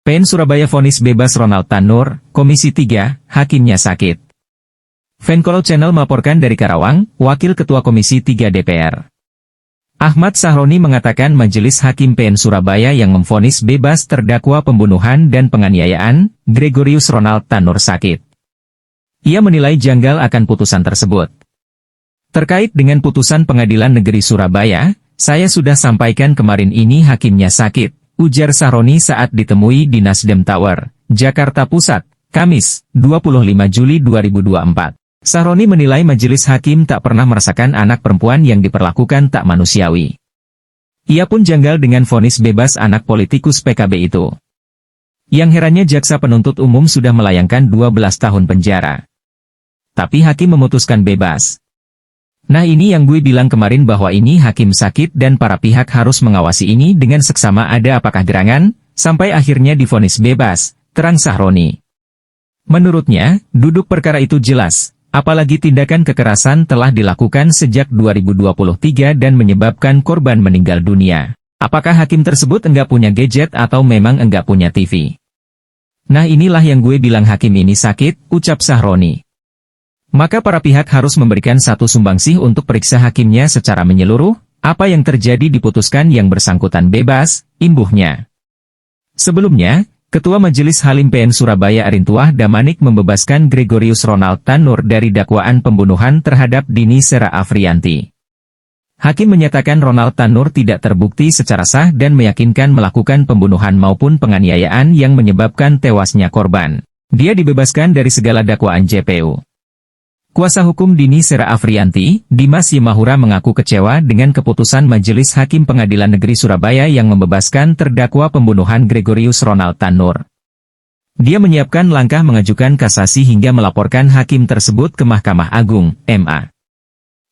PN Surabaya vonis bebas Ronald Tanur, Komisi 3, hakimnya sakit. Fankolo Channel melaporkan dari Karawang, Wakil Ketua Komisi 3 DPR. Ahmad Sahroni mengatakan Majelis Hakim PN Surabaya yang memvonis bebas terdakwa pembunuhan dan penganiayaan, Gregorius Ronald Tanur sakit. Ia menilai janggal akan putusan tersebut. Terkait dengan putusan Pengadilan Negeri Surabaya, saya sudah sampaikan kemarin ini hakimnya sakit, ujar Sahroni saat ditemui di Nasdem Tower, Jakarta Pusat, Kamis, 25 Juli 2024. Sahroni menilai majelis hakim tak pernah merasakan anak perempuan yang diperlakukan tak manusiawi. Ia pun janggal dengan vonis bebas anak politikus PKB itu. Yang herannya jaksa penuntut umum sudah melayangkan 12 tahun penjara. Tapi hakim memutuskan bebas. Nah ini yang gue bilang kemarin bahwa ini hakim sakit dan para pihak harus mengawasi ini dengan seksama ada apakah gerangan, sampai akhirnya divonis bebas, terang Sahroni. Menurutnya, duduk perkara itu jelas. Apalagi tindakan kekerasan telah dilakukan sejak 2023 dan menyebabkan korban meninggal dunia. Apakah hakim tersebut enggak punya gadget atau memang enggak punya TV? Nah inilah yang gue bilang hakim ini sakit, ucap Sahroni. Maka para pihak harus memberikan satu sumbangsih untuk periksa hakimnya secara menyeluruh, apa yang terjadi diputuskan yang bersangkutan bebas, imbuhnya. Sebelumnya, Ketua Majelis Hakim PN Surabaya Arintuah Damanik membebaskan Gregorius Ronald Tanur dari dakwaan pembunuhan terhadap Dini Sera Afriyanti. Hakim menyatakan Ronald Tanur tidak terbukti secara sah dan meyakinkan melakukan pembunuhan maupun penganiayaan yang menyebabkan tewasnya korban. Dia dibebaskan dari segala dakwaan JPU. Kuasa hukum Dini Sera Afriyanti, Dimas Yemahura mengaku kecewa dengan keputusan Majelis Hakim Pengadilan Negeri Surabaya yang membebaskan terdakwa pembunuhan Gregorius Ronald Tanur. Dia menyiapkan langkah mengajukan kasasi hingga melaporkan hakim tersebut ke Mahkamah Agung, MA.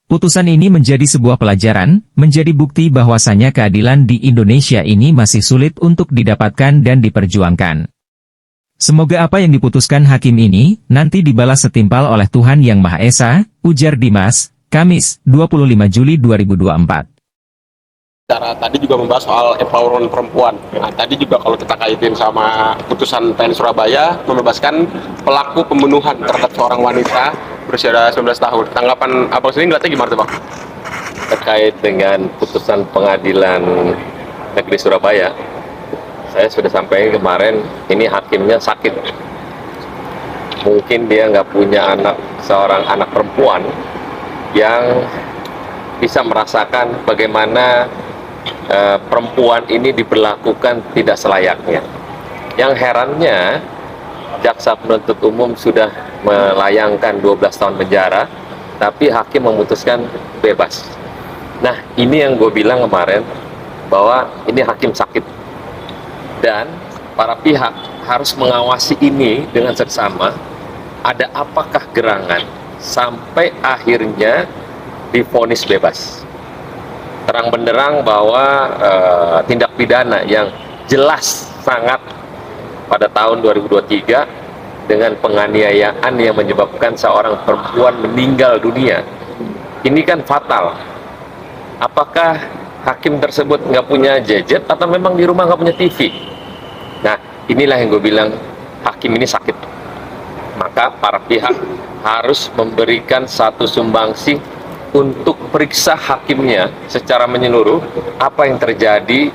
Putusan ini menjadi sebuah pelajaran, menjadi bukti bahwasanya keadilan di Indonesia ini masih sulit untuk didapatkan dan diperjuangkan. Semoga apa yang diputuskan hakim ini, nanti dibalas setimpal oleh Tuhan Yang Maha Esa, ujar Dimas, Kamis, 25 Juli 2024. Tadi juga membahas soal empowerment perempuan. Nah, tadi juga kalau kita kaitin sama putusan PN Surabaya, membebaskan pelaku pembunuhan terhadap seorang wanita berusia 19 tahun. Tanggapan Abang sendiri ngeliatnya gimana tuh Bang? Terkait dengan putusan Pengadilan Negeri Surabaya, saya sudah sampaikan kemarin, ini hakimnya sakit. Mungkin dia nggak punya seorang anak perempuan yang bisa merasakan bagaimana perempuan ini diperlakukan tidak selayaknya. Yang herannya, jaksa penuntut umum sudah melayangkan 12 tahun penjara, tapi hakim memutuskan bebas. Nah, ini yang gue bilang kemarin, bahwa ini hakim sakit. Dan para pihak harus mengawasi ini dengan seksama, ada apakah gerangan sampai akhirnya divonis bebas. Terang benderang bahwa tindak pidana yang jelas sangat pada tahun 2023 dengan penganiayaan yang menyebabkan seorang perempuan meninggal dunia, ini kan fatal. Apakah hakim tersebut nggak punya gadget atau memang di rumah nggak punya TV? Nah, inilah yang gue bilang hakim ini sakit. Maka para pihak harus memberikan satu sumbangsih untuk periksa hakimnya secara menyeluruh apa yang terjadi,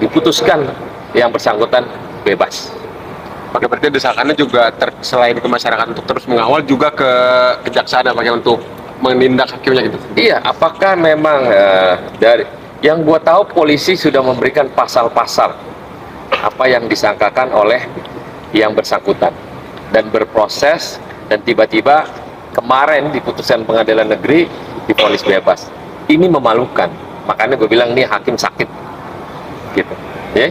diputuskan yang bersangkutan bebas. Oke, berarti desakannya juga selain ke masyarakat untuk terus mengawal, juga ke kejaksaan bagaimana untuk menindak hakimnya gitu? Iya, apakah memang dari yang gua tahu polisi sudah memberikan pasal-pasal apa yang disangkakan oleh yang bersangkutan dan berproses, dan tiba-tiba kemarin di putusan Pengadilan Negeri divonis bebas. Ini memalukan, makanya gue bilang ini hakim sakit gitu, ya.